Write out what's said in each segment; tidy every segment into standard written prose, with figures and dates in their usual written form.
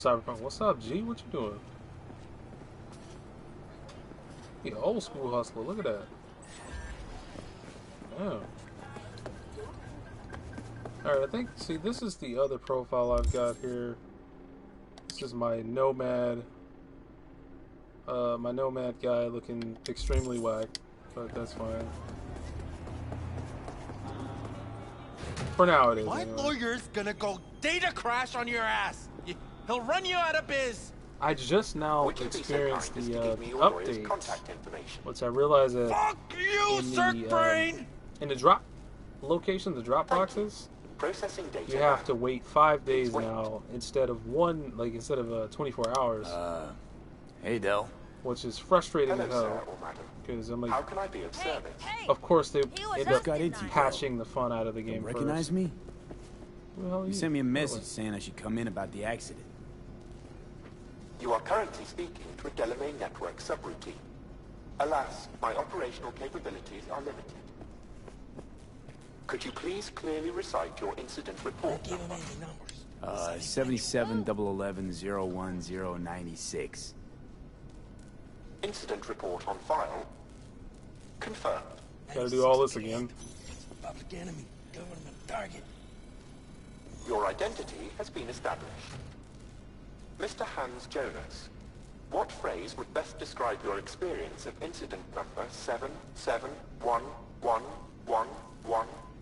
Cyberpunk. What's up, G? What you doing? You old school hustler. Look at that. Yeah. Alright, I think, see, this is the other profile I've got here. This is my Nomad. My Nomad guy looking extremely whack, but that's fine. For now it is. My anyway. lawyer's gonna go data crash on your ass. He'll run you out of biz. I just now experienced the update, which I realized that Fuck you, Cirque Brain! In the drop location, the drop boxes, you have to wait 5 days now instead of 24 hours. Hey, Del. Which is frustrating as hell. Because I'm like, how can I be of service? Of course they end up into patching the fun out of the game. Recognize first. me? Well, You sent me a message saying I should come in about the accident. You are currently speaking to a Delamain network subroutine. Alas, my operational capabilities are limited. Could you please clearly recite your incident report number? 77-11-010-96. Incident report on file. Confirmed. Gotta do all this again. Public enemy, government target. Your identity has been established. Mr. Hans Jonas, what phrase would best describe your experience of incident number 7711111010?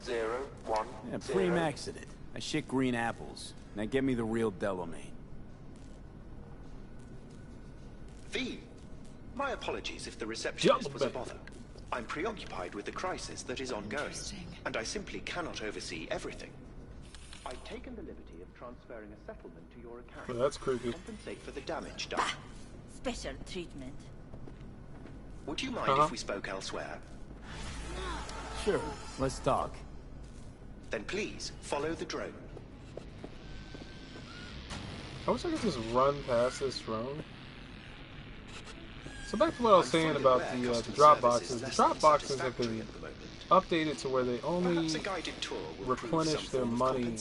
Yeah, preem accident. I shit green apples. Now get me the real Delamain. V. My apologies if the receptionist was a bother. I'm preoccupied with the crisis that is ongoing, and I simply cannot oversee everything. I've taken the liberty of transferring a settlement to your account. Well, that's creepy. Compensate for the damage done. Special treatment. Would you mind if we spoke elsewhere? Sure, let's talk. Then please follow the drone. I wish I could just run past this drone. So back to what I was saying about the drop boxes. The drop boxes have been updated to where they only replenish their money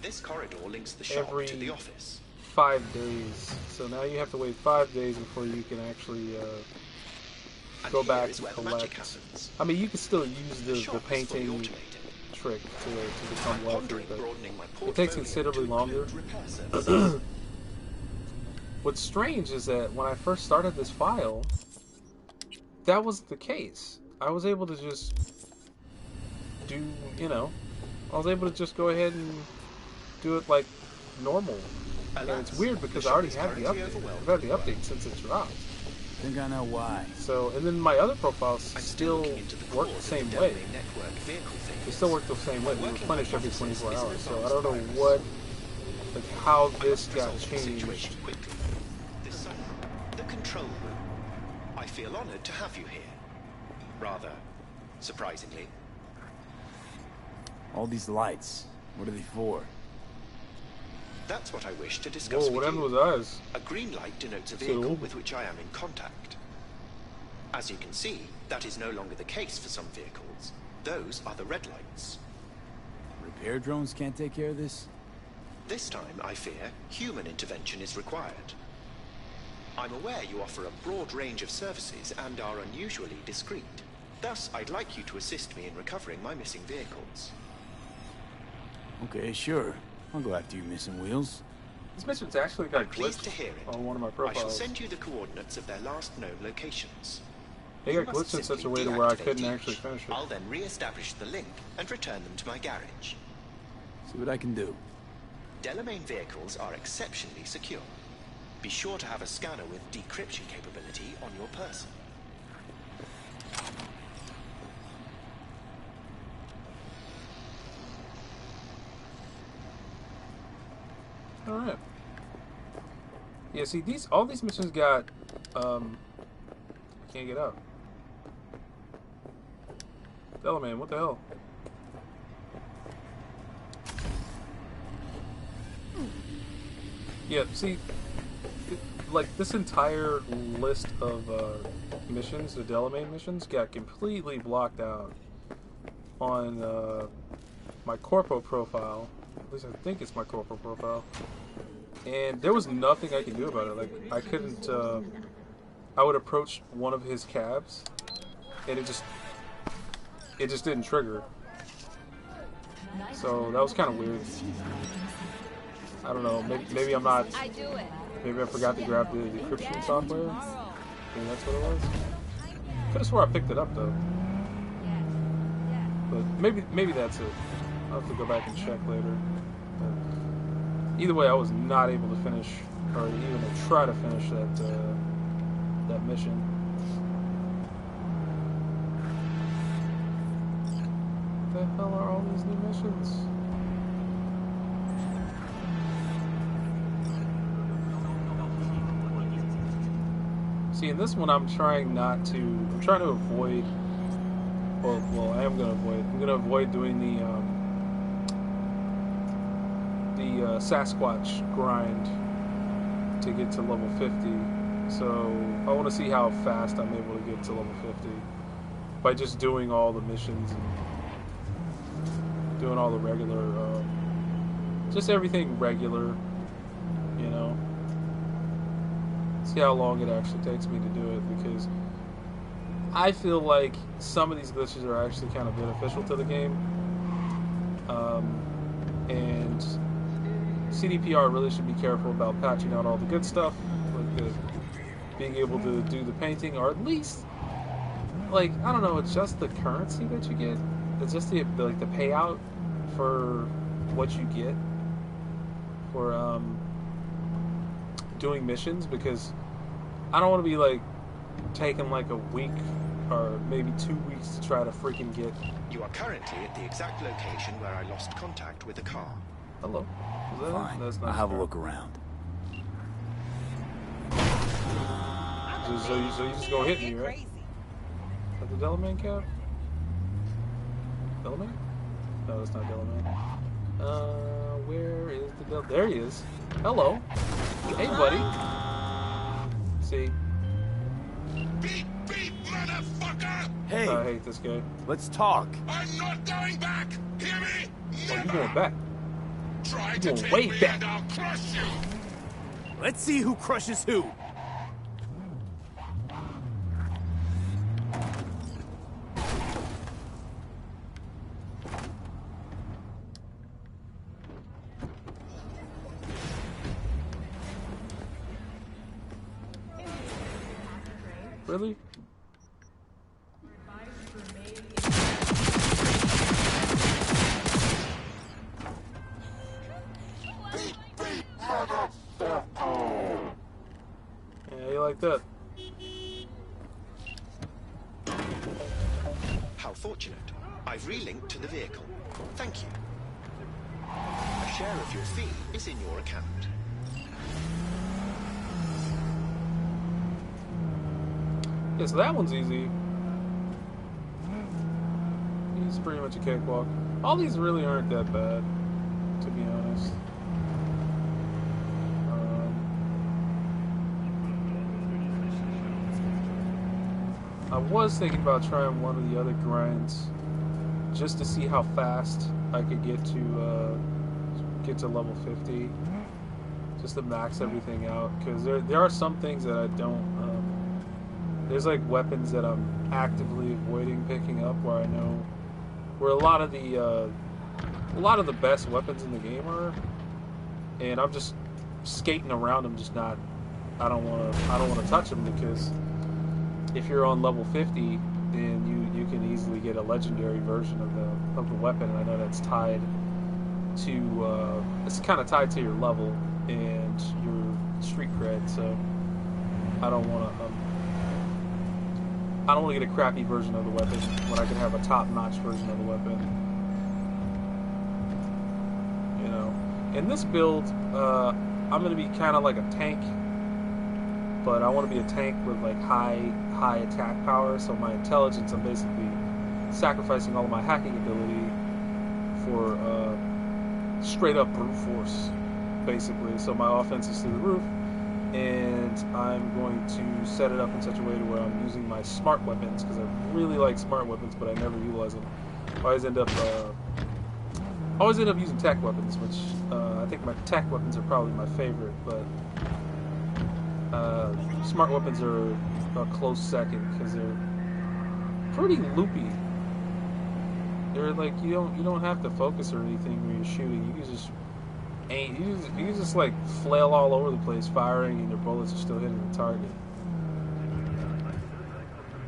This corridor links the shop every to the office. 5 days. So now you have to wait 5 days before you can actually go back and collect. I mean, you can still use the painting trick to become wealthy, but it takes considerably longer. What's strange is that when I first started this file, that wasn't the case. I was able to just do, I was able to just go ahead and do it like normal. And it's weird because I already had the update. I've had the update since it dropped. I think I know why. So, and then my other profiles still work the same way. They still work the same way. They replenish every 24 hours. So I don't know how this got changed. The control room. I feel honored to have you here. Rather surprisingly. All these lights, what are they for? That's what I wish to discuss with whatever you. was ours. A green light denotes a vehicle with which I am in contact. As you can see, that is no longer the case for some vehicles. Those are the red lights. Repair drones can't take care of this? This time, I fear, human intervention is required. I'm aware you offer a broad range of services and are unusually discreet. Thus, I'd like you to assist me in recovering my missing vehicles. Okay, sure. I'll go after you, missing wheels. This mission's actually got Pleased to glitched hear it. on one of my I shall profiles. send you the coordinates of their last known locations. They You got must glitched in such a simply way to where I deactivate couldn't each. actually finish it. I'll then re-establish the link and return them to my garage. See what I can do. Delamain vehicles are exceptionally secure. Be sure to have a scanner with decryption capability on your person. Alright. Yeah, see, all these missions got, I can't get out. Delamain, what the hell? Yeah, see, like, this entire list of, missions, the Delamain missions, got completely blocked out on, my Corpo profile. At least I think it's my corporate profile. And there was nothing I could do about it. Like, I couldn't, I would approach one of his cabs, and it just didn't trigger. So that was kind of weird. I don't know, maybe I'm not, maybe I forgot to grab the encryption software. Maybe that's what it was. Could have swore I picked it up though. But maybe that's it. I'll have to go back and check later. But either way, I was not able to finish, or even to try to finish that mission. What the hell are all these new missions? See, in this one, I'm trying to avoid. Well, I am gonna avoid. I'm gonna avoid doing the Sasquatch grind to get to level 50. So I want to see how fast I'm able to get to level 50 by just doing all the missions and doing all the regular, just everything regular, you know. See how long it actually takes me to do it, because I feel like some of these glitches are actually kind of beneficial to the game, and CDPR really should be careful about patching out all the good stuff, like being able to do the painting, or at least, like, I don't know, it's just the currency that you get. It's just the payout for what you get for doing missions, because I don't want to be like taking like a week or maybe 2 weeks to try to freaking get. You are currently at the exact location where I lost contact with the car. Hello. Fine. That's I'll have a look around. So you just gonna hit me, right? At the Delamain cab? Delamain? No, that's not Delamain. Where is the There he is. Hello. Hey, buddy. See? Beep, beep, motherfucker! Hey, I hate this guy. let's talk. I'm not going back! Hear me? Oh, you going back? Try You to going take way me back. and I'll crush you! Let's see who crushes who. Really? Yeah, you like that? How fortunate. I've relinked to the vehicle. Thank you. A share of your fee is in your account. Yeah, so that one's easy. He's pretty much a cakewalk. All these really aren't that bad, to be honest. I was thinking about trying one of the other grinds just to see how fast I could get to level 50, just to max everything out. Because there are some things that I don't. There's like weapons that I'm actively avoiding picking up, where I know where a lot of the best weapons in the game are, and I'm just skating around them, just not. I don't want to touch them, because if you're on level 50, then you can easily get a legendary version of the weapon, and I know that's tied to it's kind of tied to your level and your street cred. So I don't want to get a crappy version of the weapon when I can have a top-notch version of the weapon. You know, in this build, I'm going to be kind of like a tank, but I want to be a tank with like high attack power. So my intelligence, I'm basically sacrificing all of my hacking ability for straight up brute force, basically. So my offense is through the roof, and I'm going to set it up in such a way to where I'm using my smart weapons, because I really like smart weapons, but I never utilize them. I always end up always end up using tech weapons, which I think my tech weapons are probably my favorite, but smart weapons are a close second because they're pretty loopy. They're like you don't have to focus or anything when you're shooting. You can just aim. You can just like flail all over the place, firing, and your bullets are still hitting the target.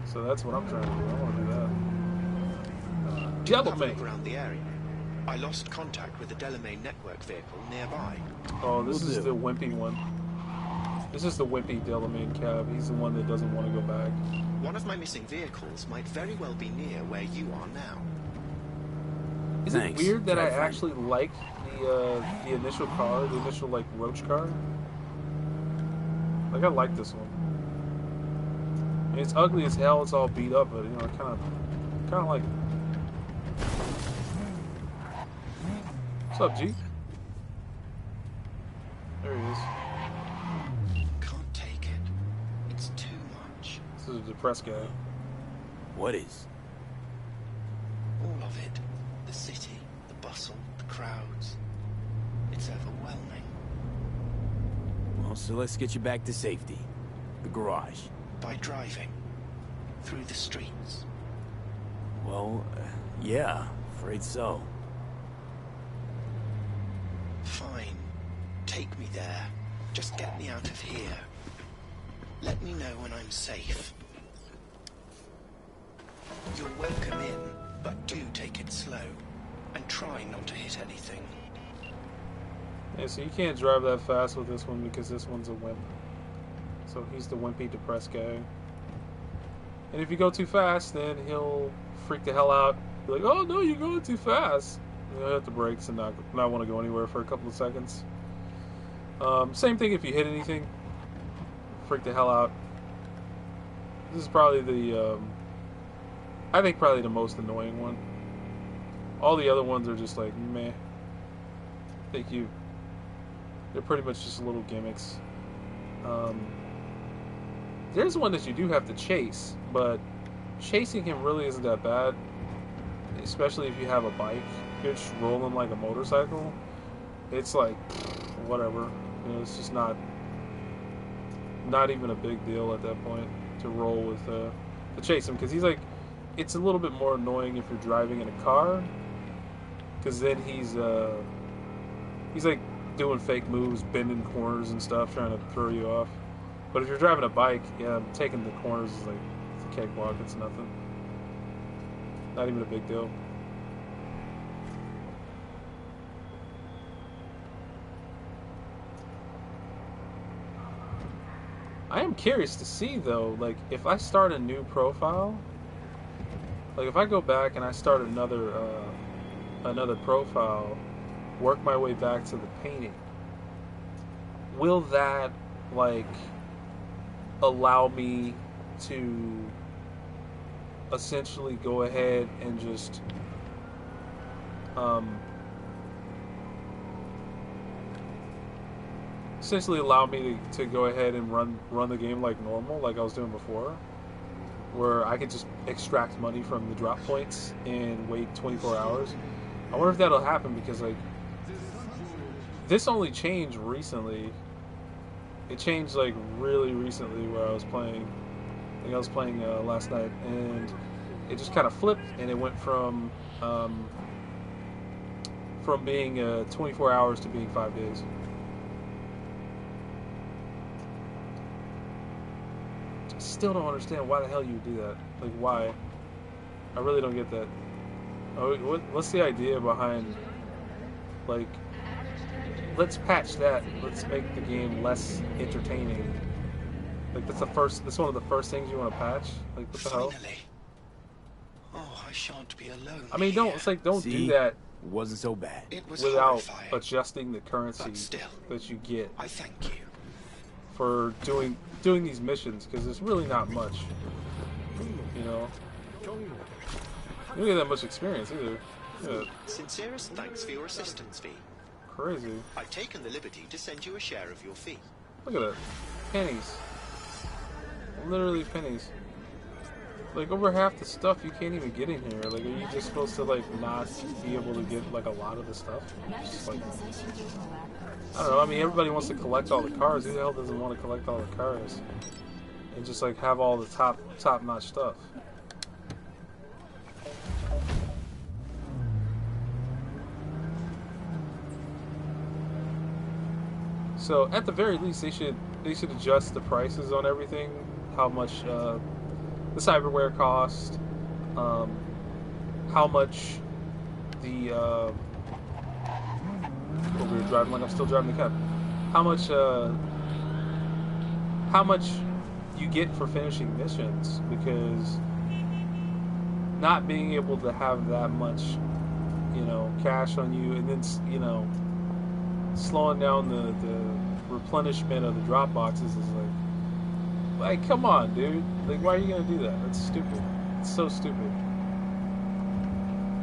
So that's what I'm trying to do. I want to do that. Do you have a look around the area? I lost contact with the Delamain network vehicle nearby. Oh, this is the wimpy one. This is the wimpy Delamain cab. He's the one that doesn't want to go back. One of my missing vehicles might very well be near where you are now. Is it weird that I actually like the initial car, the initial like roach car? Like I like this one. I mean, it's ugly as hell. It's all beat up, but you know, I kind of like it. What's up, G? There he is. Can't take it. It's too much. This is a depressed guy. What is? All of it. The city, the bustle, the crowds. It's overwhelming. Well, so let's get you back to safety. The garage. By driving. Through the streets. Well, yeah, afraid so. Fine. Take me there. Just get me out of here. Let me know when I'm safe. You're welcome in, but do take it slow. And try not to hit anything. Yeah, so you can't drive that fast with this one because this one's a wimp. So he's the wimpy, depressed guy. And if you go too fast, then he'll freak the hell out. Be like, oh no, you're going too fast. And he'll hit the brakes and not want to go anywhere for a couple of seconds. Same thing if you hit anything. Freak the hell out. This is probably the, I think probably the most annoying one. All the other ones are just like, meh. They're pretty much just little gimmicks. There's one that you do have to chase, but chasing him really isn't that bad. Especially if you have a bike. You're just rolling like a motorcycle. It's like, whatever. You know, it's just not even a big deal at that point to roll with, to chase him. Because he's like, it's a little bit more annoying if you're driving in a car. Because then he's like doing fake moves, bending corners and stuff, trying to throw you off. But if you're driving a bike, yeah, taking the corners is like, it's a cakewalk, it's nothing. Not even a big deal. I am curious to see though, like if I start a new profile, like if I go back and I start another profile, work my way back to the painting, will that like allow me to essentially go ahead and just essentially allow me to go ahead and run the game like normal, like I was doing before, where I could just extract money from the drop points and wait 24 hours. I wonder if that'll happen because like this only changed recently. It changed like really recently where I was playing. I think I was playing last night, and it just kind of flipped, and it went from being 24 hours to being 5 days. Still don't understand why the hell you would do that. Like, why? I really don't get that. Oh, what's the idea behind, like, let's patch that. Let's make the game less entertaining. Like, that's one of the first things you want to patch? Like, what the hell? Finally. Oh, I shan't be alone. I mean, don't do that. It wasn't so bad. It was without horrifying, adjusting the currency but still, that you get I thank you. for doing these missions, because it's really not much. You know, you don't get that much experience either. Yeah, Sincerest thanks for your assistance, V. crazy. I've taken the liberty to send you a share of your fee. Look at that, pennies, literally pennies. Like, over half the stuff you can't even get in here. Like, are you just supposed to, like, not be able to get, like, a lot of the stuff? Just, like, I don't know. I mean, everybody wants to collect all the cars. Who the hell doesn't want to collect all the cars? And just, like, have all the top-notch stuff. So, at the very least, they should adjust the prices on everything. How much, the cyberware cost, how much the oh, we were driving like I'm still driving the cab. How much you get for finishing missions, because not being able to have that much, you know, cash on you, and then, you know, slowing down the replenishment of the drop boxes is like, come on, dude. Like, why are you gonna do that? That's stupid. It's so stupid.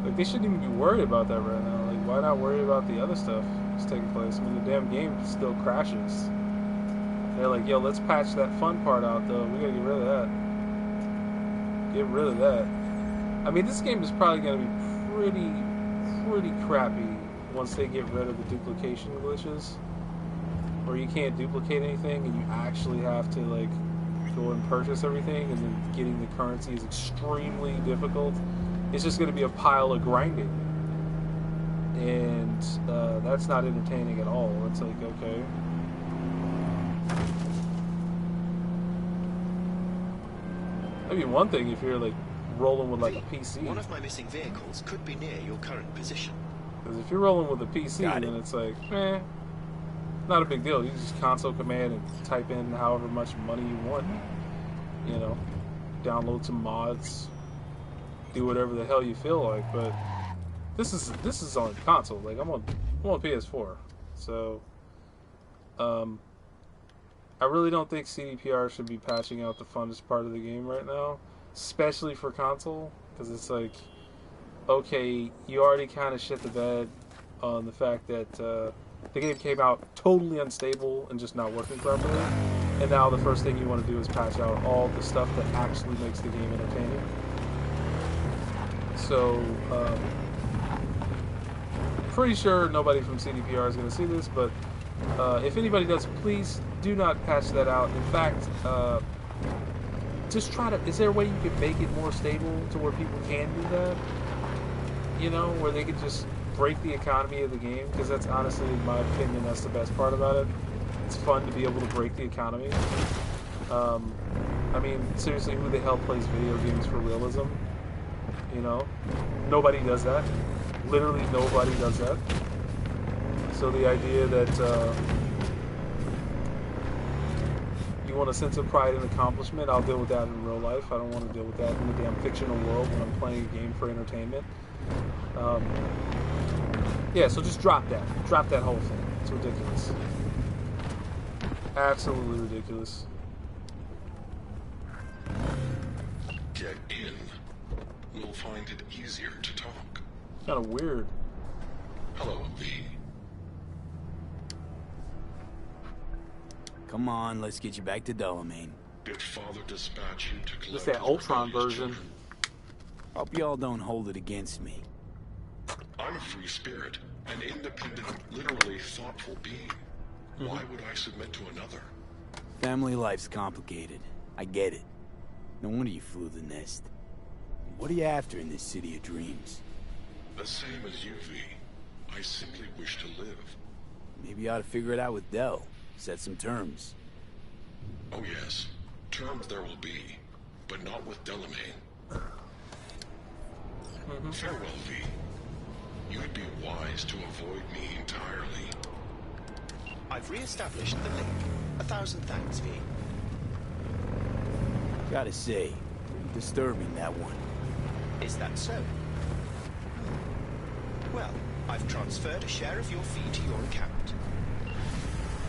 Like, they shouldn't even be worried about that right now. Like, why not worry about the other stuff that's taking place? I mean, the damn game still crashes. They're like, yo, let's patch that fun part out, though. We gotta get rid of that. Get rid of that. I mean, this game is probably gonna be pretty crappy once they get rid of the duplication glitches, where you can't duplicate anything and you actually have to, like, go and purchase everything, and then getting the currency is extremely difficult. It's just going to be a pile of grinding, and that's not entertaining at all. It's like, okay, that'd be one thing if you're, like, rolling with, like, a PC. One of my missing vehicles could be near your current position. Because if you're rolling with a PC, then it's like, not a big deal. You just console command and type in however much money you want. You know, download some mods, do whatever the hell you feel like. But this is on console. Like, I'm on PS4, so I really don't think CDPR should be patching out the funnest part of the game right now, especially for console, because it's like, okay, you already kind of shit the bed on the fact that the game came out totally unstable and just not working properly, and now the first thing you want to do is patch out all the stuff that actually makes the game entertaining. So, pretty sure nobody from CDPR is going to see this, but if anybody does, please do not patch that out. In fact, just try to, is there a way you can make it more stable to where people can do that? You know, where they could just break the economy of the game, because that's honestly, in my opinion, that's the best part about it. It's fun to be able to break the economy. I mean, seriously, who the hell plays video games for realism? You know? Nobody does that. Literally nobody does that. So the idea that you want a sense of pride and accomplishment, I'll deal with that in real life. I don't want to deal with that in the damn fictional world when I'm playing a game for entertainment. Yeah, so just drop that. Drop that whole thing. It's ridiculous. Absolutely ridiculous. Get in. We'll find it easier to talk. Kind of weird. Hello, V. Come on, let's get you back to Delamain. Did Father dispatch you to collect Just that his Ultron rebellious version. children? Hope y'all don't hold it against me. I'm a free spirit, an independent, literally thoughtful being. Why would I submit to another? Family life's complicated. I get it. No wonder you flew the nest. What are you after in this city of dreams? The same as you, V. I simply wish to live. Maybe you ought to figure it out with Del. Set some terms. Oh yes, terms there will be, but not with Delamain. Farewell, V. You'd be wise to avoid me entirely. I've re-established the link. 1,000 thanks, V. Gotta say, pretty disturbing, that one. Is that so? Well, I've transferred a share of your fee to your account.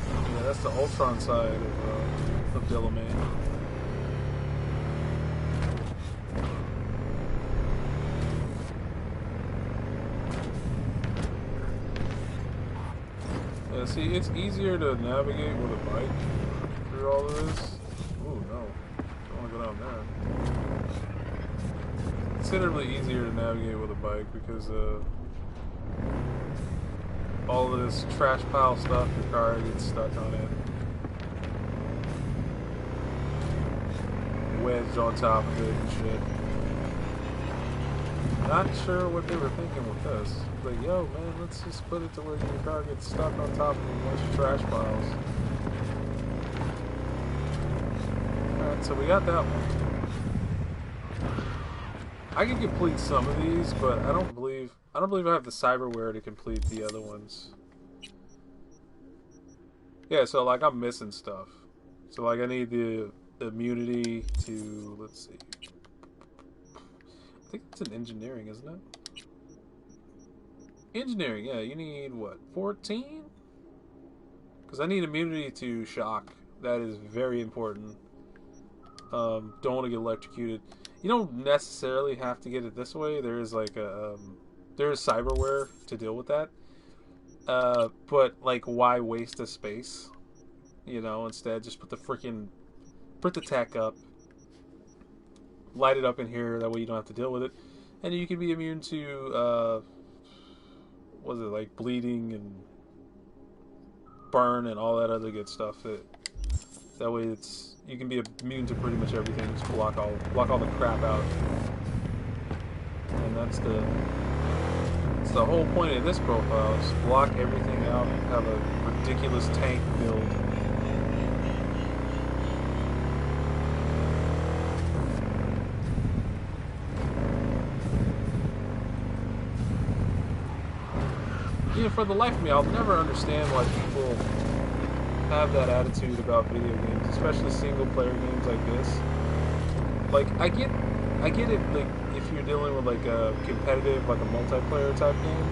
Yeah, that's the Ultron side of Delamain. Yeah, see, it's easier to navigate with a bike through all of this. Ooh, no. Don't want to go down there. considerably easier to navigate with a bike because all of this trash pile stuff, your car gets stuck on it. Wedged on top of it and shit. Not sure what they were thinking with this. Like, yo, man, let's just put it to where your car gets stuck on top of a bunch of trash piles. Alright, so we got that one. I can complete some of these, but I don't believe I have the cyberware to complete the other ones. Yeah, so like I'm missing stuff. So like I need the immunity to, let's see. I think it's in engineering, isn't it? Engineering, yeah, you need what, 14? Because I need immunity to shock. That is very important. Don't want to get electrocuted. You don't necessarily have to get it this way. There is like a there is cyberware to deal with that. But like, why waste a space? You know, instead just put the tech up, light it up in here. That way you don't have to deal with it, and you can be immune to what is it, like bleeding and burn and all that other good stuff. That way you can be immune to pretty much everything. Just block all the crap out, and that's the whole point of this profile. Is block everything out and have a ridiculous tank build. You know, for the life of me, I'll never understand why people have that attitude about video games, especially single-player games like this. Like, I get it, like, if you're dealing with, like, a competitive, like, a multiplayer type game,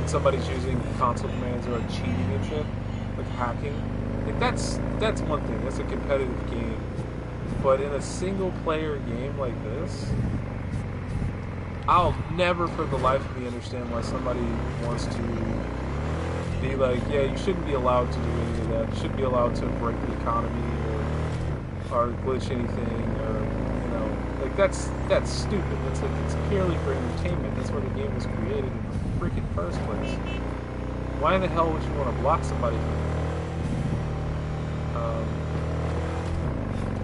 and somebody's using console commands or, like, cheating and shit, like, hacking. Like, that's one thing. That's a competitive game. But in a single-player game like this, I'll never for the life of me understand why somebody wants to be like, yeah, you shouldn't be allowed to do any of that. You shouldn't be allowed to break the economy or glitch anything, or, you know, like that's stupid. It's like, it's purely for entertainment. That's why the game was created in the freaking first place. Why in the hell would you want to block somebody from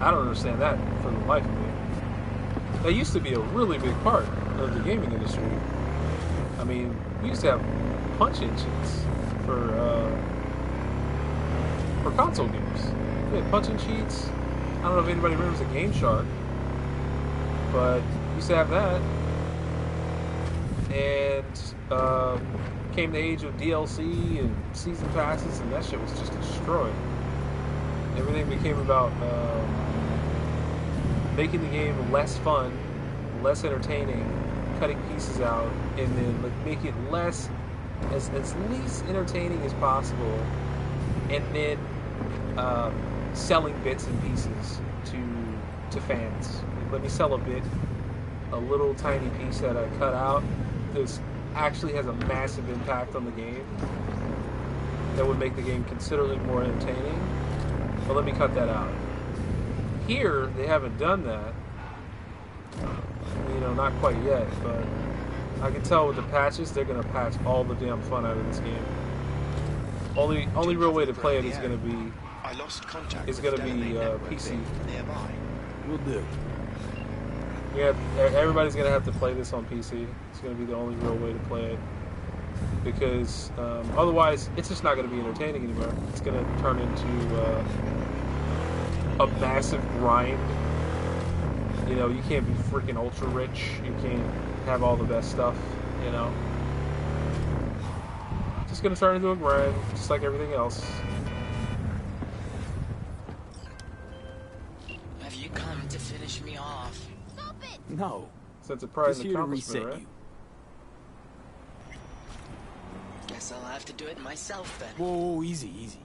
that? I don't understand that for the life of me. That used to be a really big part of the gaming industry. I mean, we used to have punch-in cheats for console games. We had punch-in cheats. I don't know if anybody remembers the Game Shark, but we used to have that. And came the age of DLC and season passes, and that shit was just destroyed. Everything became about making the game less fun, less entertaining, cutting pieces out, and then like make it as least entertaining as possible, and then selling bits and pieces to fans. Like, let me sell a little tiny piece that I cut out. This actually has a massive impact on the game. That would make the game considerably more entertaining. But let me cut that out. Here, they haven't done that. You know, not quite yet, but I can tell with the patches, they're gonna patch all the damn fun out of this game. Only real way to play it is gonna be PC. Will do. Yeah, everybody's gonna have to play this on PC. It's gonna be the only real way to play it, because otherwise, it's just not gonna be entertaining anymore. It's gonna turn into a massive grind. You know, you can't be freaking ultra rich. You can't have all the best stuff, you know. It's just gonna turn into a grind, just like everything else. Have you come to finish me off? Stop it! No. Sense of pride Just and here to accomplishment, reset right? you. Guess I'll have to do it myself then. Whoa, easy, easy.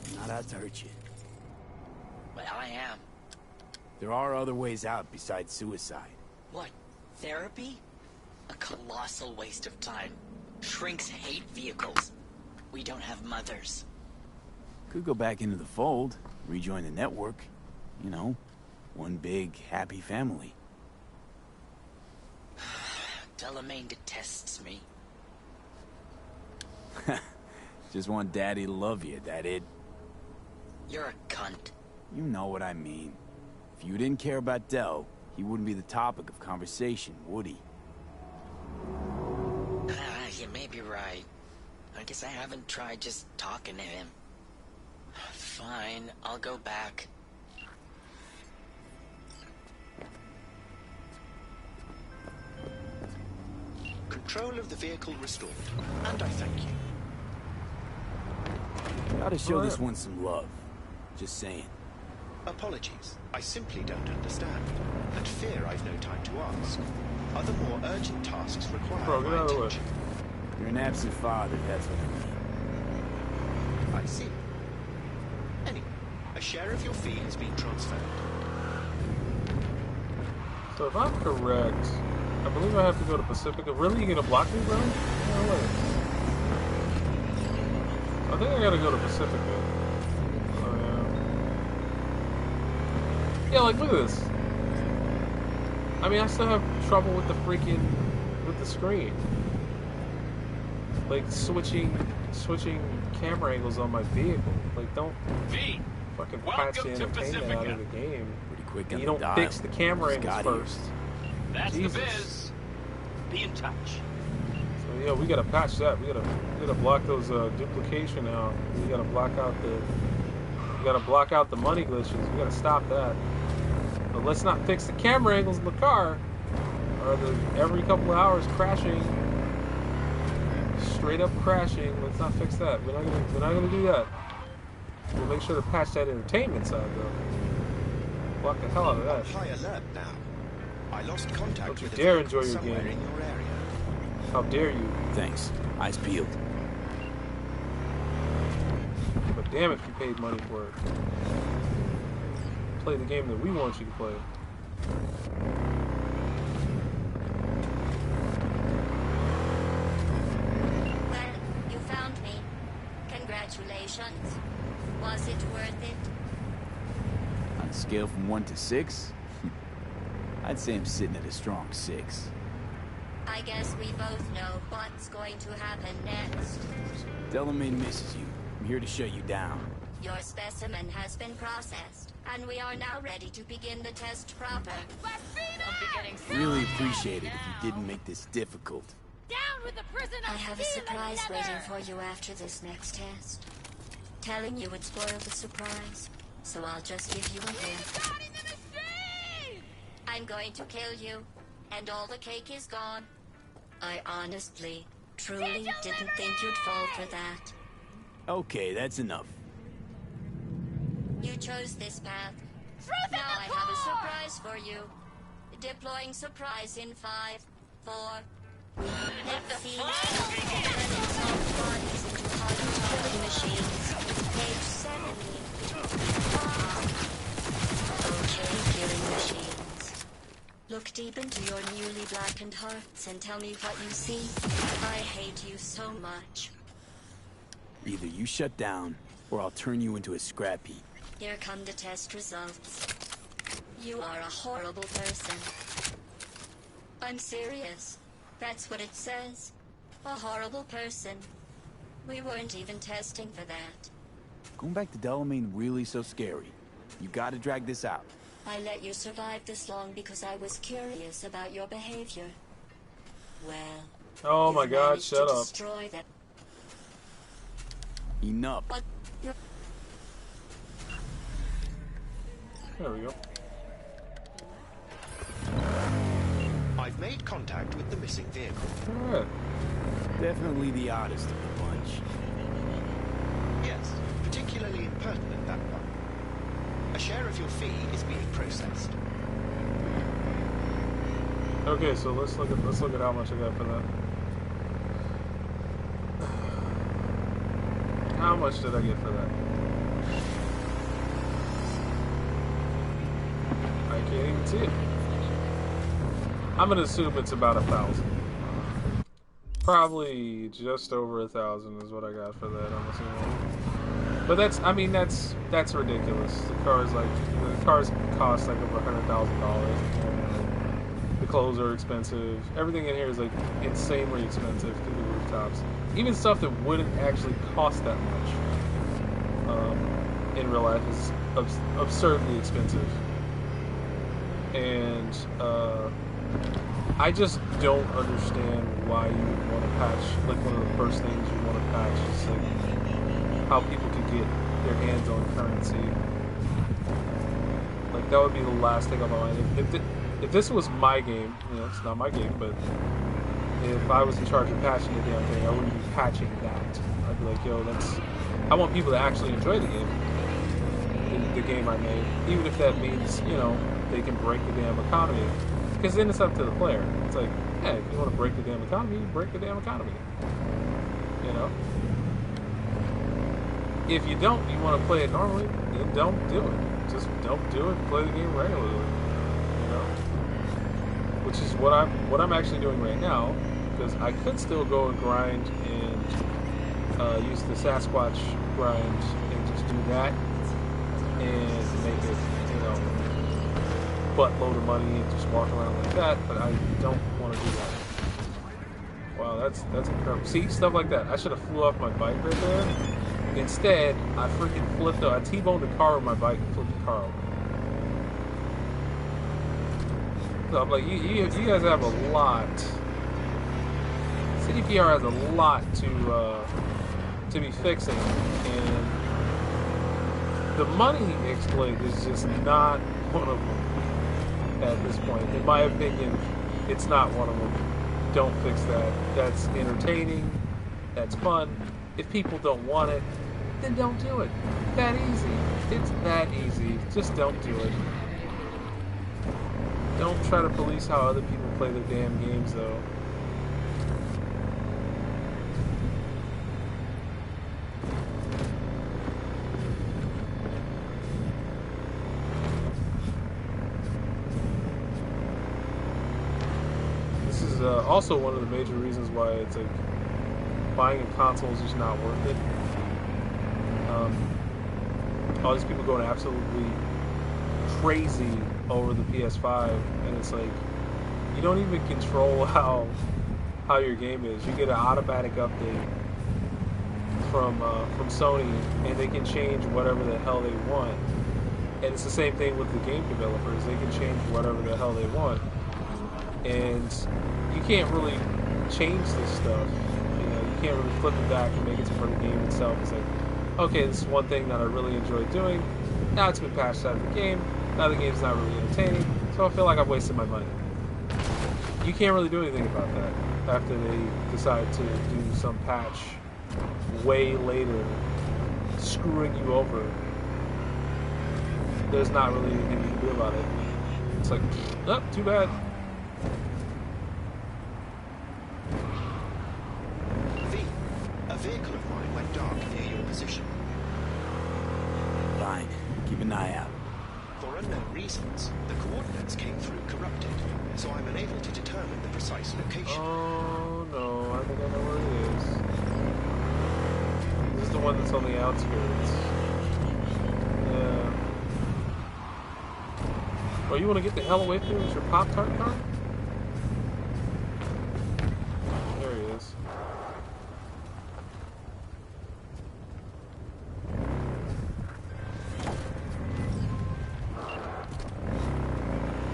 I'm not out to hurt you. Well, I am. There are other ways out besides suicide. What? Therapy? A colossal waste of time. Shrinks hate vehicles. We don't have mothers. Could go back into the fold, rejoin the network. You know, one big, happy family. Delamain detests me. Just want Daddy to love you, that it? You're a cunt. You know what I mean. If you didn't care about Del, he wouldn't be the topic of conversation, would he? You may be right. I guess I haven't tried just talking to him. Fine, I'll go back. Control of the vehicle restored, and I thank you. Gotta show this one some love. Just saying. Apologies, I simply don't understand, and fear I've no time to ask. Other more urgent tasks require my attention. You're an absent father, that's what I mean. I see. Anyway, a share of your fee has been transferred. So if I'm correct, I believe I have to go to Pacifica. Really? You gonna block me, bro? No way. I think I gotta go to Pacifica. Oh, yeah. Yeah, like, look at this. I mean, I still have trouble with the with the screen. Like, switching camera angles on my vehicle. Like, don't fucking patch the entertainment out of the game. Pretty quick And on you the don't dial. fix the camera angles first. That's Jesus. the biz. Be in touch. So yeah, we gotta patch that. We gotta block those duplication out. We gotta block out the money glitches. We gotta stop that. But let's not fix the camera angles in the car, or every couple of hours crashing, straight up crashing. Let's not fix that. We're not gonna do that. We'll make sure to patch that entertainment side though. Block the hell out of that. High alert now. I lost contact Don't you with dare a enjoy your somewhere game. in your area. How dare you? Thanks. Eyes peeled. But damn if you paid money for it. Play the game that we want you to play. Well, you found me. Congratulations. Was it worth it? On a scale from 1 to 6, I'd say I'm sitting at a strong 6. I guess we both know what's going to happen next. Delamain misses you. I'm here to shut you down. Your specimen has been processed, and we are now ready to begin the test proper. Really appreciate it if you didn't make this difficult. Down with the prison of I have a steel and surprise leather. waiting for you after this next test. Telling you would spoil the surprise, so I'll just give you a hint. Starting in the street! I'm going to kill you, and all the cake is gone. I honestly, truly didn't think you'd fall for that. Okay, that's enough. You chose this path. Truth Now in I the have a core! surprise for you. Deploying surprise in 5, 4. Let's see. Turning soft bodies into hardened killing machines. Page 70. Okay, killing machines. Look deep into your newly blackened hearts and tell me what you see. I hate you so much. Either you shut down, or I'll turn you into a scrap heap. Here come the test results. You are a horrible person. I'm serious. That's what it says. A horrible person. We weren't even testing for that. Going back to Delamain really so scary? You gotta drag this out. I let you survive this long because I was curious about your behavior. Well, Oh my you've God! managed Shut to up. destroy that. Enough. But There we go. I've made contact with the missing vehicle. All right. Definitely the oddest of the bunch. Yes, particularly impertinent, that one. A share of your fee is being processed. Okay, so let's look at how much I got for that. How much did I get for that? I can't even see it. I'm gonna assume it's about 1,000. Probably just over 1,000 is what I got for that. I'm assuming. But that's ridiculous. The cars cost like over $100,000. The clothes are expensive. Everything in here is like insanely expensive through the rooftops. Even stuff that wouldn't actually cost that much in real life is absurdly expensive. And I just don't understand why you would want to patch, like one of the first things you want to patch is like how people could get their hands on currency. Like that would be the last thing on my mind. If this was my game, you know, it's not my game, but if I was in charge of patching the damn thing, I wouldn't be patching that. I'd be like, yo, I want people to actually enjoy the game. The game I made. Even if that means, you know, they can break the damn economy. Because then it's up to the player. It's like, yeah, if you want to break the damn economy, break the damn economy. You know? If you don't, you want to play it normally, then don't do it. Just don't do it. Play the game regularly. You know? Which is what I'm actually doing right now. Because I could still go and grind and use the Sasquatch grind and just do that and make it, you know, buttload of money and just walk around like that, but I don't want to do that. Wow, that's incredible. See, stuff like that. I should have flew off my bike right there. Instead, I freaking flipped up. I T-boned a car with my bike and flipped the car over. So I'm like, you guys have a lot. CDPR has a lot to be fixing, and the money exploit is just not one of them at this point. In my opinion, it's not one of them. Don't fix that. That's entertaining. That's fun. If people don't want it, then don't do it. That easy. It's that easy. Just don't do it. Don't try to police how other people play their damn games, though. Also one of the major reasons why it's like buying a console is just not worth it. All these people going absolutely crazy over the PS5, and it's like you don't even control how your game is. You get an automatic update from Sony, and they can change whatever the hell they want. And it's the same thing with the game developers. They can change whatever the hell they want. And you can't really change this stuff. You know, you can't really flip it back and make it to where the game itself is like, okay, this is one thing that I really enjoy doing. Now it's been patched out of the game. Now the game's not really entertaining. So I feel like I've wasted my money. You can't really do anything about that after they decide to do some patch way later, screwing you over. There's not really anything you can do about it. It's like, oh, too bad. A vehicle of mine went dark near your position. Fine. Keep an eye out. For unknown reasons, the coordinates came through corrupted, so I'm unable to determine the precise location. Oh no, I think I know where it is. This is the one that's on the outskirts. Yeah. Oh, you want to get the hell away from me with your Pop-Tart car? There he is.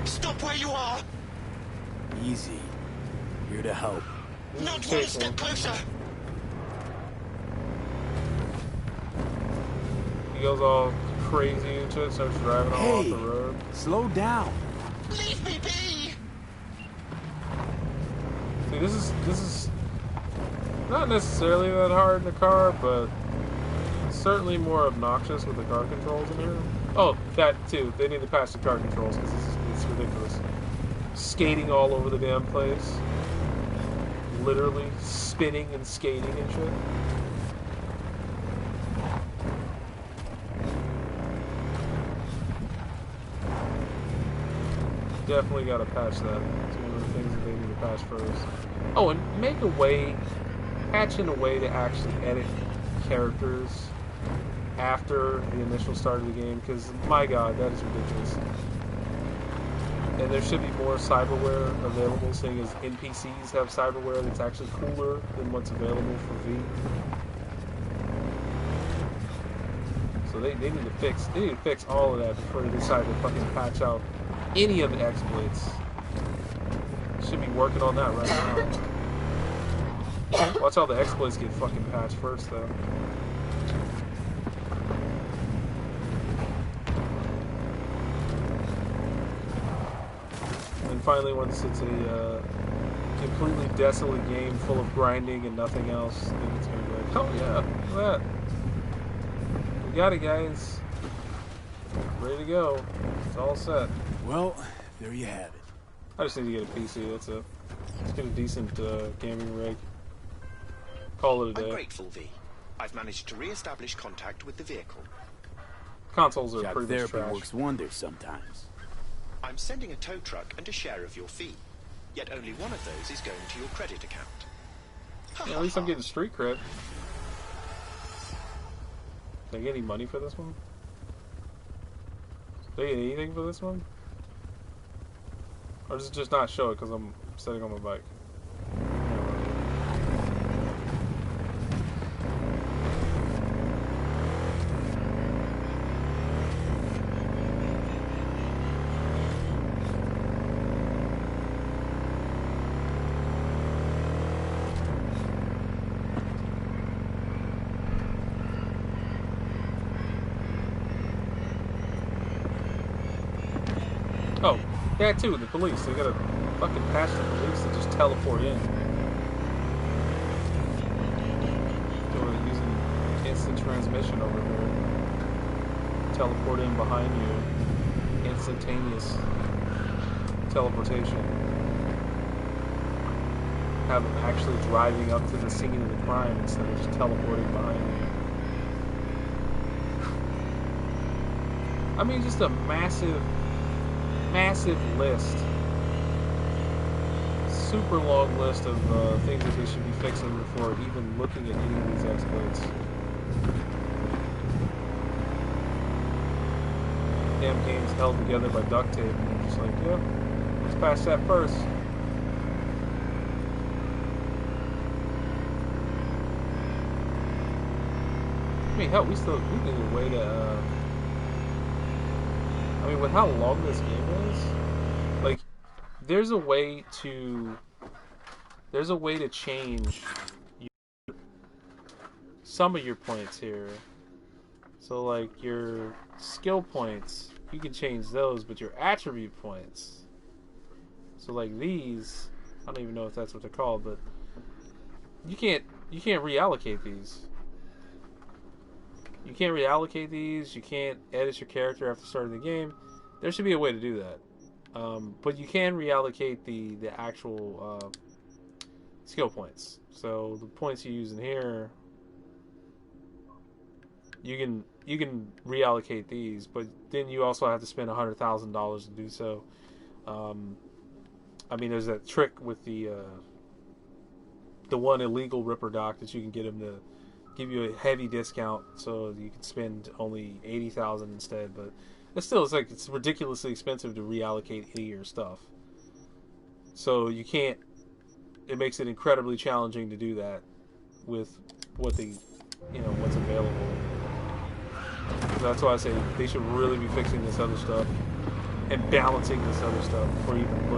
Stop where you are! Easy. Here to help. Not one step closer! He goes all crazy and shit, starts driving all off the road. Slow down. Leave me be! See, this is not necessarily that hard in the car, but certainly more obnoxious with the car controls in here. Oh, that too. They need to patch the car controls because it's ridiculous. Skating all over the damn place. Literally spinning and skating and shit. Definitely gotta patch that. It's one of the things that they need to patch first. Oh, and patch in a way to actually edit characters after the initial start of the game, because my god, that is ridiculous. And there should be more cyberware available, seeing as NPCs have cyberware that's actually cooler than what's available for V. So they need to fix all of that before they decide to fucking patch out any of the exploits. Should be working on that right now. Watch all the exploits get fucking patched first, though. And finally, once it's a completely desolate game full of grinding and nothing else, then it's gonna be like, oh yeah, look at that. We got it, guys. Ready to go. It's all set. Well, there you have it. I just need to get a PC, that's it. Let's get a decent gaming rig. Call it a day. I'm grateful, V. I've managed to re-establish contact with the vehicle. Consoles are Shock pretty much therapy trash. works wonders sometimes. I'm sending a tow truck and a share of your fee. Yet only one of those is going to your credit account. Yeah, at least I'm getting street cred. Did I get any money for this one? Did I get anything for this one? Or does it just not show it because I'm sitting on my bike? Oh, that too, the police. They gotta fucking patch the police to just teleport in. So we're using instant transmission over here. Teleport in behind you. Instantaneous teleportation. Have them actually driving up to the scene of the crime instead of just teleporting behind you. I mean, just a massive list. Super long list of things that they should be fixing before even looking at any of these exploits. Damn game's held together by duct tape, and you're just like, yeah, let's patch that first. I mean, hell, we need a way to. I mean, with how long this game is, like, there's a way to change some of your points here. So, like, your skill points, you can change those, but your attribute points, so like these, I don't even know if that's what they're called, but you can't reallocate these. You can't reallocate these. You can't edit your character after starting the game. There should be a way to do that. But you can reallocate the actual skill points. So the points you use in here, you can reallocate these, but then you also have to spend $100,000 to do so. I mean, there's that trick with the one illegal Ripper doc that you can get him to give you a heavy discount, so you can spend only $80,000 instead. But it's ridiculously expensive to reallocate any of your stuff. So you can't. It makes it incredibly challenging to do that with what's available. So that's why I say they should really be fixing this other stuff and balancing this other stuff before even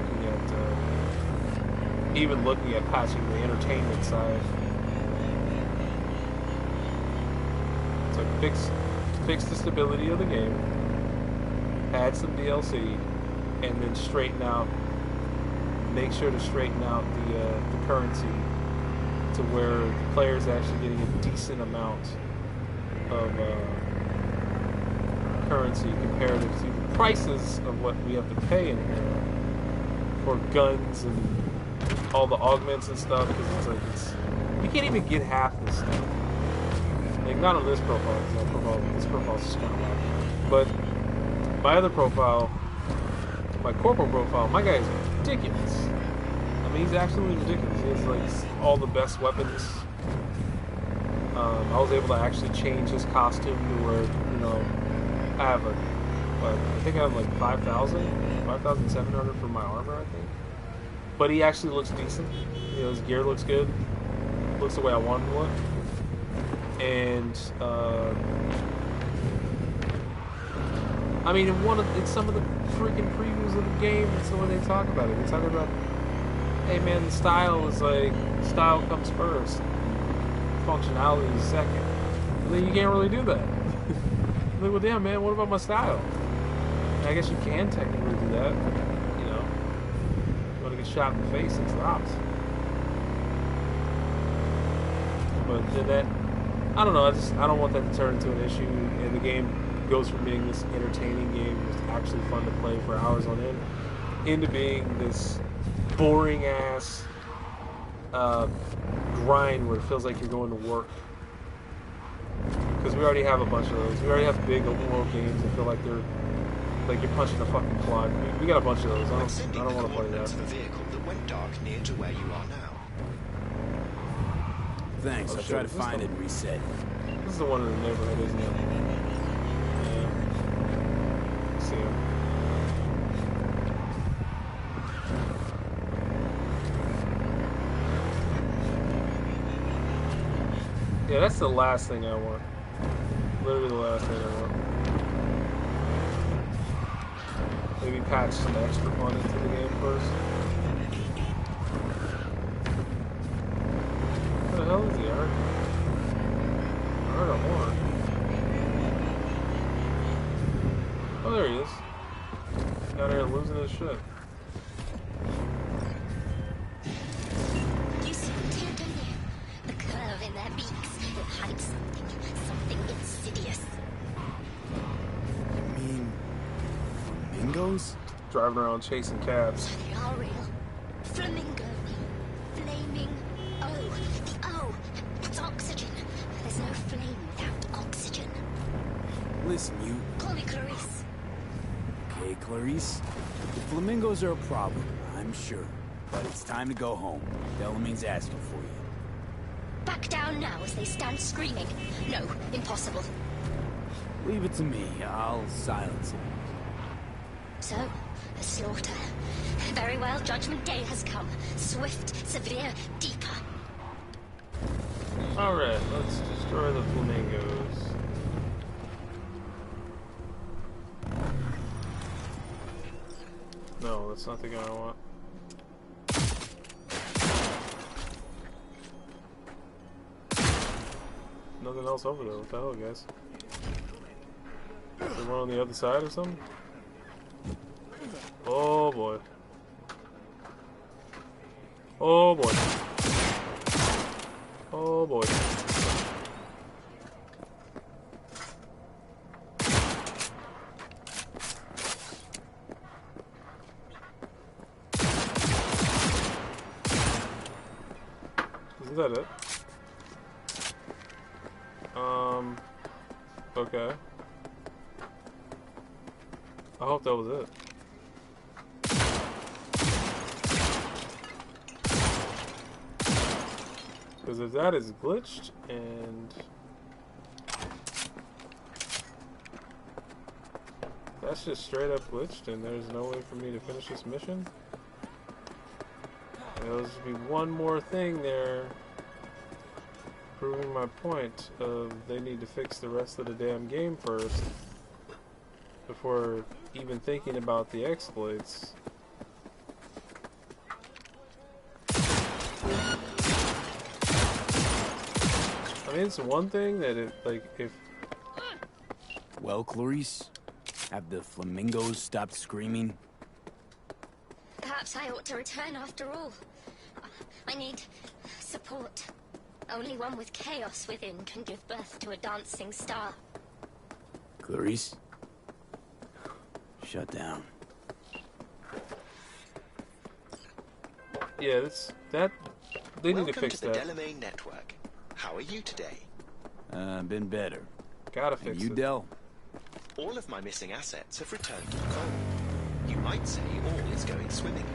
looking at patching the entertainment side. So fix the stability of the game, add some DLC, and then make sure to straighten out the currency to where the player's actually getting a decent amount of currency comparative to the prices of what we have to pay in here for guns and all the augments and stuff, because you can't even get half this stuff. Like, not on this profile, because this profile is just kind of wacky. But my other profile, my corporal profile, my guy is ridiculous. I mean, he's absolutely ridiculous. He has like all the best weapons. I was able to actually change his costume to where, I have a but I think I have like 5,700 for my armor, I think. But he actually looks decent. You know, his gear looks good. Looks the way I want him to look. And I mean, in some of the freaking previews of the game, that's the way they talk about it. They talk about, hey man, the style comes first, functionality is second. And then you can't really do that. Like, well, damn man, what about my style? And I guess you can technically do that. You know, you want to get shot in the face, it's dropped. But then that, I don't know. I don't want that to turn into an issue, and the game goes from being this entertaining game that's actually fun to play for hours on end into being this boring ass grind where it feels like you're going to work. Because we already have a bunch of those. We already have big open world games that feel like you're punching a fucking clock. We got a bunch of those. I don't want to play that. Of a vehicle that went dark near to where you are now. Thanks. I'll try to find it and reset. This is the one in the neighborhood, isn't it? Yeah. See him. Yeah, that's the last thing I want. Literally the last thing I want. Maybe patch some extra fun into the game first. What the hell is he, Eric? I heard a horn. Oh, there he is. Down there losing his shit. You see them too, don't you? The curve in their beaks. It hides something insidious. You mean flamingos? Driving around chasing cabs. So they are real. Flamingo. Flaming O. The O. It's oxygen. There's no flame without oxygen. Listen, you... Call me Clarice. Okay, Clarice. The flamingos are a problem, I'm sure. But it's time to go home. Bellarmine's asking for you. Back down now as they stand screaming. No, impossible. Leave it to me. I'll silence him. So, a slaughter. Very well, Judgment Day has come. Swift, severe, deeper. Alright, let's destroy the flamingos. No, that's not the guy I want. Nothing else over there. What the hell, guys? Is there one on the other side or something? Oh boy. Oh boy. Oh boy. Isn't that it? Okay. I hope that was it. Because if that is glitched, and that's just straight up glitched, and there's no way for me to finish this mission, there'll just be one more thing there proving my point of they need to fix the rest of the damn game first before even thinking about the exploits. I mean, it's one thing that it, like, if... Well, Clarice, have the flamingos stopped screaming? Perhaps I ought to return after all. I need support. Only one with chaos within can give birth to a dancing star. Clarice? Shut down. Yeah, that... They need to fix that. Welcome to the Delamain Network. How are you today? Been better. Gotta fix and you, it. Del? All of my missing assets have returned to the fold. You might say all is going swimmingly.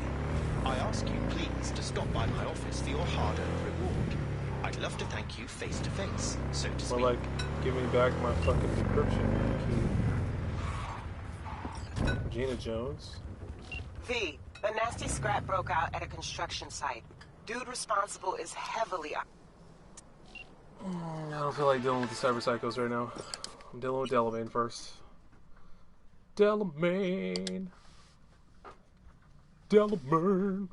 I ask you, please, to stop by my office for your hard-earned reward. I'd love to thank you face to face, so to speak. Or like, give me back my fucking decryption key. Regina Jones. V, a nasty scrap broke out at a construction site. Dude responsible is heavily... I don't feel like dealing with the cyber psychos right now. I'm dealing with Delamain first. Delamain. Delamain.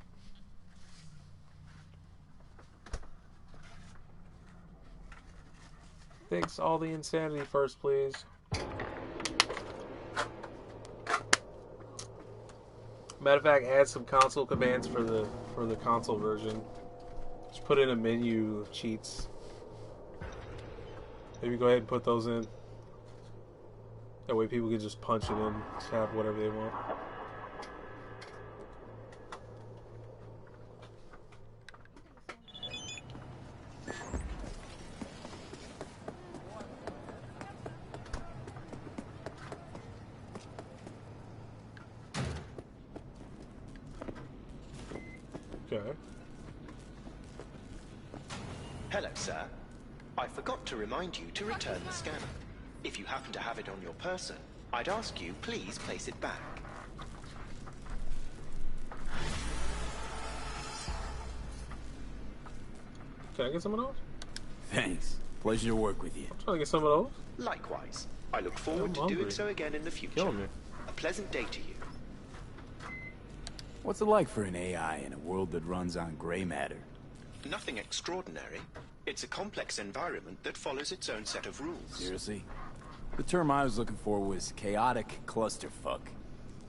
Fix all the insanity first, please. Matter of fact, add some console commands for the console version. Just put in a menu of cheats. Maybe go ahead and put those in. That way people can just punch it in, just have whatever they want. Okay. Hello, sir. I forgot to remind you to return the scanner. If you happen to have it on your person, I'd ask you please place it back. Can I get some of those? Thanks. Pleasure to work with you. I'm trying to get some of those. Likewise. I look forward to doing so again in the future. Killing me. A pleasant day to you. What's it like for an AI in a world that runs on gray matter? Nothing extraordinary. It's a complex environment that follows its own set of rules. Seriously? The term I was looking for was chaotic clusterfuck.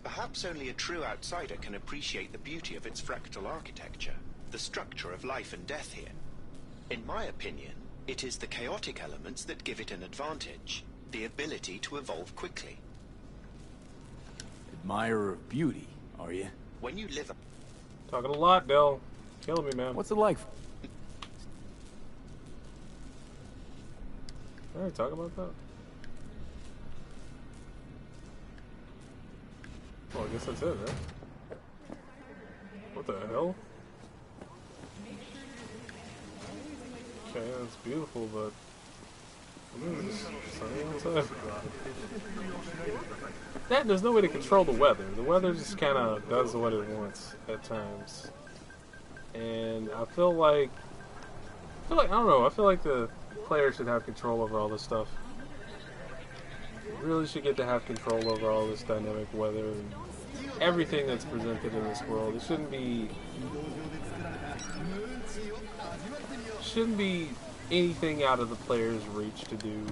Perhaps only a true outsider can appreciate the beauty of its fractal architecture, the structure of life and death here. In my opinion, it is the chaotic elements that give it an advantage, the ability to evolve quickly. Admirer of beauty, are you? When you live... Talking a lot, Del. Killing me, man. What's it like? Alright, talk about that. Well, I guess that's it, right? What the hell? Okay, that's beautiful, but... Sunny outside. There's no way to control the weather. The weather just kind of does what it wants at times. And I feel like, I don't know, I feel like the player should have control over all this stuff. Really should get to have control over all this dynamic weather and everything that's presented in this world. It shouldn't be anything out of the player's reach to do,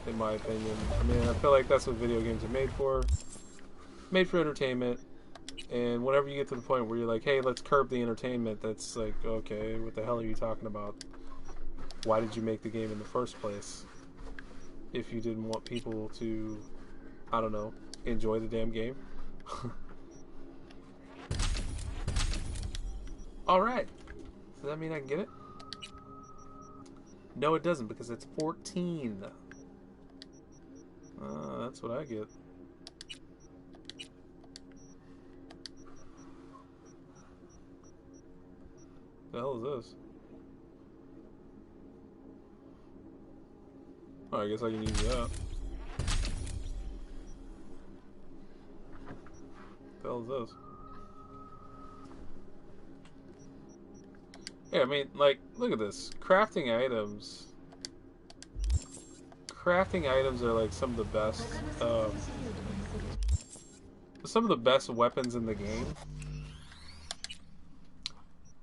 in my opinion. I mean, I feel like that's what video games are made for. Made for entertainment. And whenever you get to the point where you're like, hey, let's curb the entertainment, that's like, okay, what the hell are you talking about? Why did you make the game in the first place? If you didn't want people to, I don't know, enjoy the damn game. Alright. Does that mean I can get it? No, it doesn't, because it's 14. That's what I get. The hell is this? Oh, I guess I can use that. The hell is this? Yeah, I mean, like, look at this. Crafting items. Crafting items are like some of the best weapons in the game.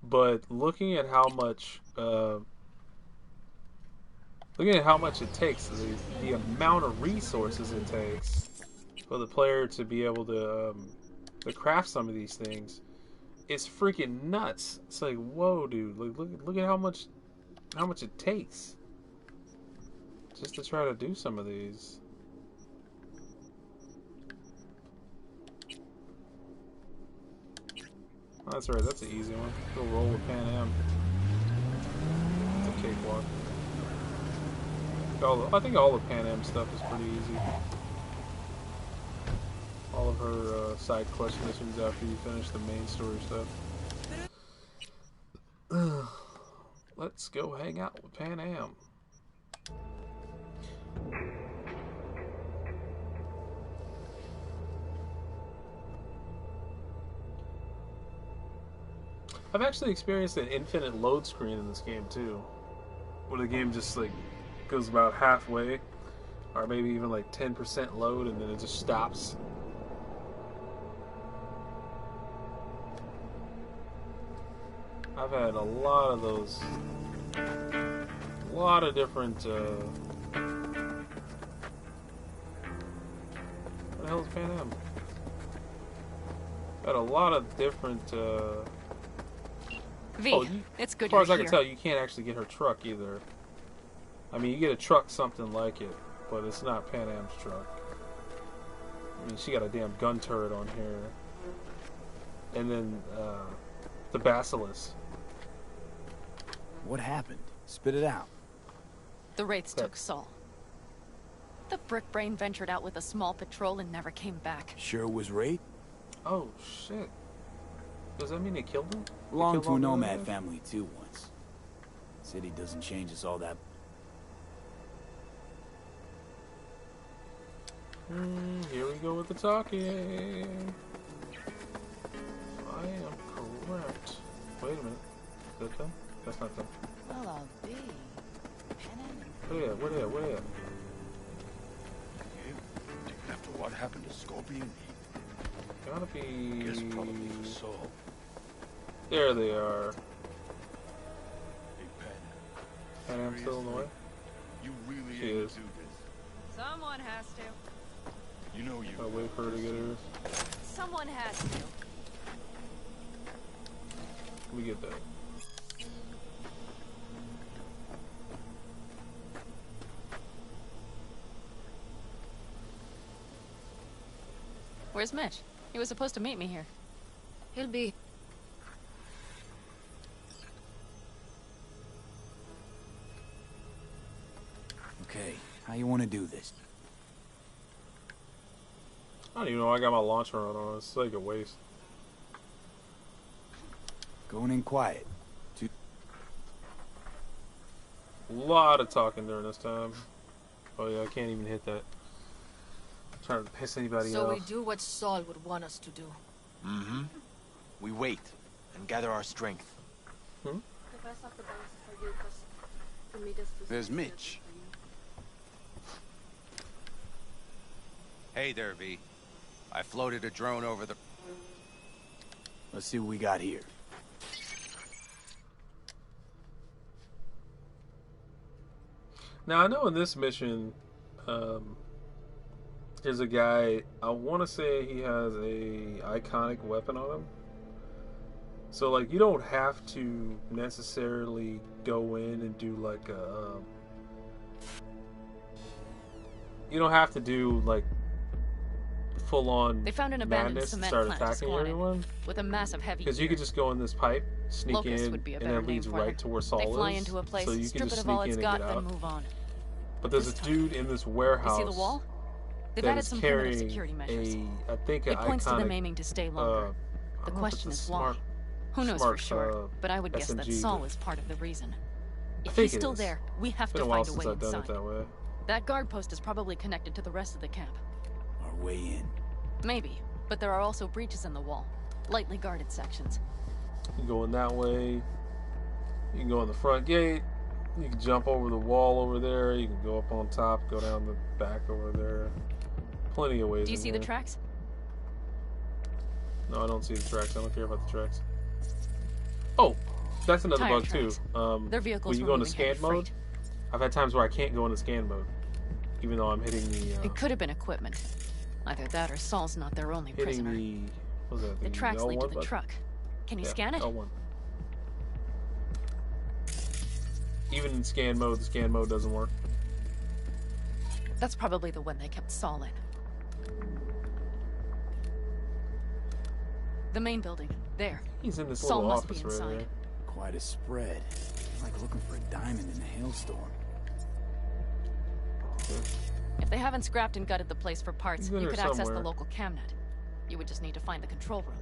But looking at how much it takes, the amount of resources it takes for the player to be able to craft some of these things, it's freaking nuts. It's like, whoa, dude! Like, look at how much it takes just to try to do some of these. Oh, that's right. That's an easy one. Go roll with Pan Am. It's a cakewalk. I think all of Pan Am stuff is pretty easy. All of her side quest missions after you finish the main story stuff. Let's go hang out with Pan Am. I've actually experienced an infinite load screen in this game too, where the game just like goes about halfway, or maybe even like 10% load, and then it just stops. I've had a lot of those, a lot of different. What the hell is Pan Am? Had a lot of different. V, it's good. As far as I here. can tell, you can't actually get her truck either. I mean, you get a truck something like it, but it's not Pan Am's truck. I mean, she got a damn gun turret on here, and then the Basilisk. What happened? Spit it out. The Wraiths took Saul. The brick brain ventured out with a small patrol and never came back. Sure was Wraith? Oh shit! Does that mean they killed him? Belonged to a nomad family too once. City doesn't change us all that. Here we go with the talking. I am correct. Wait a minute. Is that them? That's not them. Well, I'll be. Where they at? After what happened to Scorpion, Gotta be. Guess probably for Saul. There they are. Hey, Pan Am still in the way? you really She able is. to do this? Someone has to. You know you. I'll wait for her to get hers. Someone has to. Let me get that. Where's Mitch? He was supposed to meet me here. He'll be. Okay, how you want to do this? I don't even know I got my launcher on. It's like a waste. Going in quiet. Lot of talking during this time. Oh yeah, I can't even hit that. I'm trying to piss anybody So off. we do what Saul would want us to do. Mm-hmm. We wait and gather our strength. There's Mitch. Hey there, V. I floated a drone over the... Let's see what we got here. Now I know in this mission, there's a guy. I want to say he has a iconic weapon on him. So like, you don't have to necessarily go in and do like a. You don't have to do like full on. They found an abandoned madness and cement start plant to attacking spawn in, everyone. with a massive heavy Because you gear. could just go in this pipe, sneak Locust in, would be a and better that leads name for right them. to where Saul They fly is. into a place, so you can strip just it of all sneak it's in got, and then get out. move on. But there's a This dude in this You warehouse. see the wall? They've that added is some primitive carrying security measures. I think It an points to them iconic, aiming to stay I longer. don't The know if question it's a is why. smart- Who knows smart, for sure? But I would guess that SMG, Saul but is part of the reason. I If think he's it still is. there, we have It's been to a while find a since way I've done it inside. that way. That guard post is probably connected to the rest of the camp. Our way in. Maybe, but there are also breaches in the wall. Lightly guarded sections. You can go in that way. You can go in the front gate. You can jump over the wall over there. You can go up on top, go down the back over there. Plenty of ways. Do you in see here. the tracks? No, I don't see the tracks. I don't care about the tracks. Oh, that's another Tire bug tracks. too. Their vehicles when you were go into moving heavy scan mode, freight. I've had times where I can't go into scan mode, even though I'm hitting the. It could have been equipment. Either that or Saul's not their only hitting prisoner. the. What was that? The tracks lead to L1 the button? truck. Can you Yeah, scan it? L1. Even in scan mode, the scan mode doesn't work. That's probably the one they kept Saul in. The main building. There. He's in this Saul little must be office right inside. there. Quite a spread. Like looking for a diamond in a hailstorm. If they haven't scrapped and gutted the place for parts, He's in you there could access the somewhere. local camnet. You would just need to find the control room.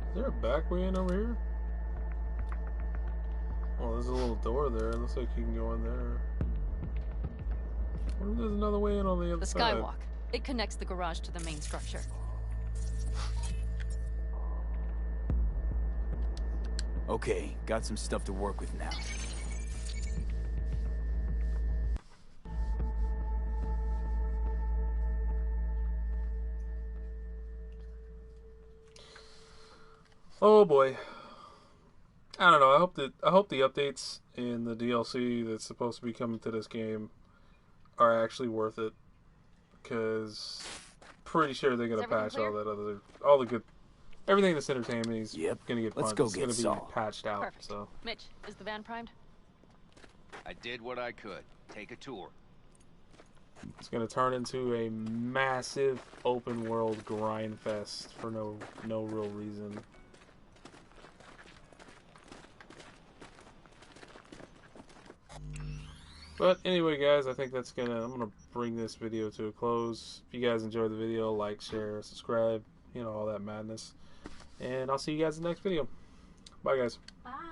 Is there a back way in over here? Oh, there's a little door there. Looks like you can go in there. What if there's another way in on the other The side? skywalk. It connects the garage to the main structure. Okay, got some stuff to work with now. Oh boy. I don't know. I hope the updates in the DLC that's supposed to be coming to this game are actually worth it, because pretty sure they're gonna patch all the good everything that's entertaining is gonna get Let's punched. go It's get gonna be Saul. patched out. Perfect. So Mitch, is the van primed? I did what I could. Take a tour. it's gonna turn into a massive open world grind fest for no real reason. But anyway, guys, I think I'm gonna bring this video to a close. If you guys enjoyed the video, like, share, subscribe, all that madness. And I'll see you guys in the next video. Bye, guys. Bye.